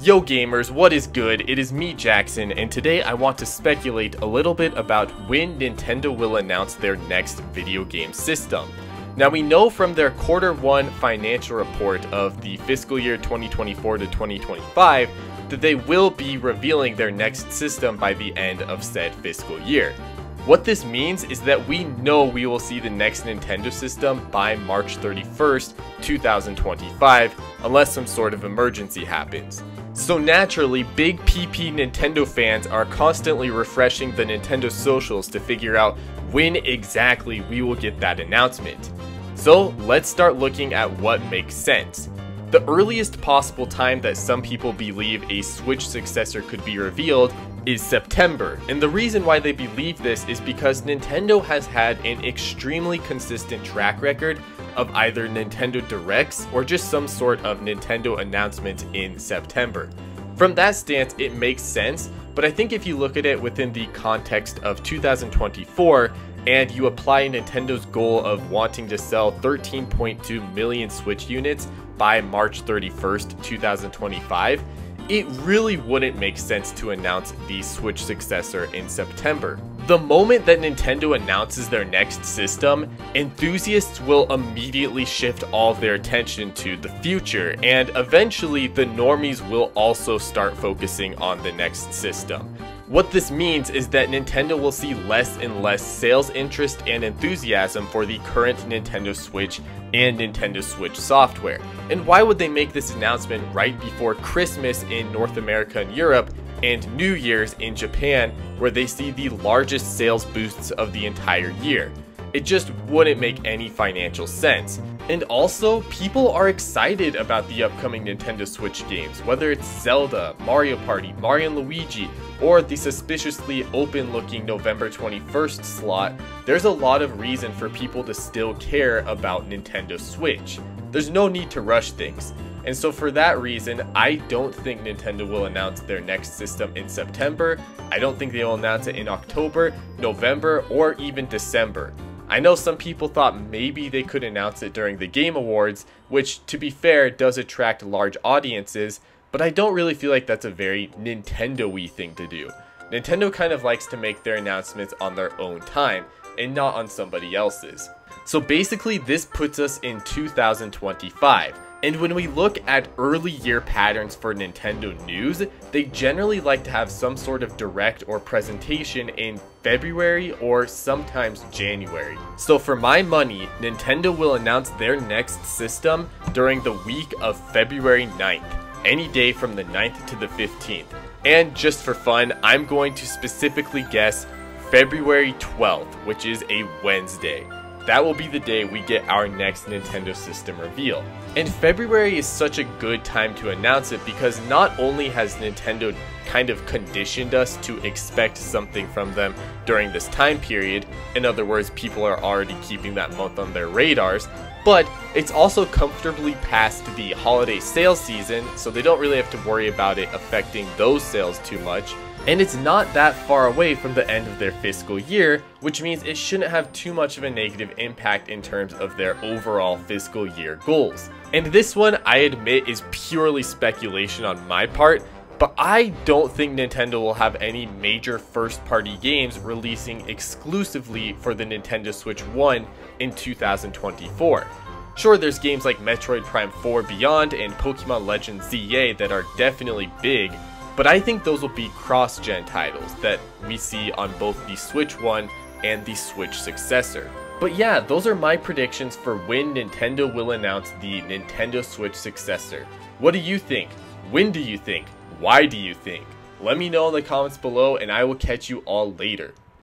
Yo gamers, what is good? It is me, Jackson, and today I want to speculate a little bit about when Nintendo will announce their next video game system. Now we know from their Q1 financial report of the fiscal year 2024 to 2025 that they will be revealing their next system by the end of said fiscal year. What this means is that we know we will see the next Nintendo system by March 31st, 2025, unless some sort of emergency happens. So naturally, big PP Nintendo fans are constantly refreshing the Nintendo socials to figure out when exactly we will get that announcement. So let's start looking at what makes sense. The earliest possible time that some people believe a Switch successor could be revealed is September, and the reason why they believe this is because Nintendo has had an extremely consistent track record of either Nintendo Directs or just some sort of Nintendo announcement in September. From that stance, it makes sense, but I think if you look at it within the context of 2024 and you apply Nintendo's goal of wanting to sell 13.2 million Switch units by March 31st, 2025, it really wouldn't make sense to announce the Switch successor in September. The moment that Nintendo announces their next system, enthusiasts will immediately shift all of their attention to the future, and eventually the normies will also start focusing on the next system. What this means is that Nintendo will see less and less sales interest and enthusiasm for the current Nintendo Switch and Nintendo Switch software. And why would they make this announcement right before Christmas in North America and Europe and New Year's in Japan, where they see the largest sales boosts of the entire year? It just wouldn't make any financial sense. And also, people are excited about the upcoming Nintendo Switch games, whether it's Zelda, Mario Party, Mario & Luigi, or the suspiciously open-looking November 21st slot. There's a lot of reason for people to still care about Nintendo Switch. There's no need to rush things. And so for that reason, I don't think Nintendo will announce their next system in September. I don't think they will announce it in October, November, or even December. I know some people thought maybe they could announce it during the Game Awards, which, to be fair, does attract large audiences, but I don't really feel like that's a very Nintendo-y thing to do. Nintendo kind of likes to make their announcements on their own time, and not on somebody else's. So basically, this puts us in 2025. And when we look at early year patterns for Nintendo news, they generally like to have some sort of direct or presentation in February or sometimes January. So for my money, Nintendo will announce their next system during the week of February 9th, any day from the 9th to the 15th. And just for fun, I'm going to specifically guess February 12th, which is a Wednesday. That will be the day we get our next Nintendo system reveal. And February is such a good time to announce it because not only has Nintendo kind of conditioned us to expect something from them during this time period, in other words, people are already keeping that month on their radars, but it's also comfortably past the holiday sales season, so they don't really have to worry about it affecting those sales too much. And it's not that far away from the end of their fiscal year, which means it shouldn't have too much of a negative impact in terms of their overall fiscal year goals. And this one, I admit, is purely speculation on my part, but I don't think Nintendo will have any major first-party games releasing exclusively for the Nintendo Switch 1 in 2024. Sure, there's games like Metroid Prime 4 Beyond and Pokemon Legends ZA that are definitely big, but I think those will be cross-gen titles that we see on both the Switch 1 and the Switch successor. But yeah, those are my predictions for when Nintendo will announce the Nintendo Switch successor. What do you think? When do you think? Why do you think? Let me know in the comments below and I will catch you all later.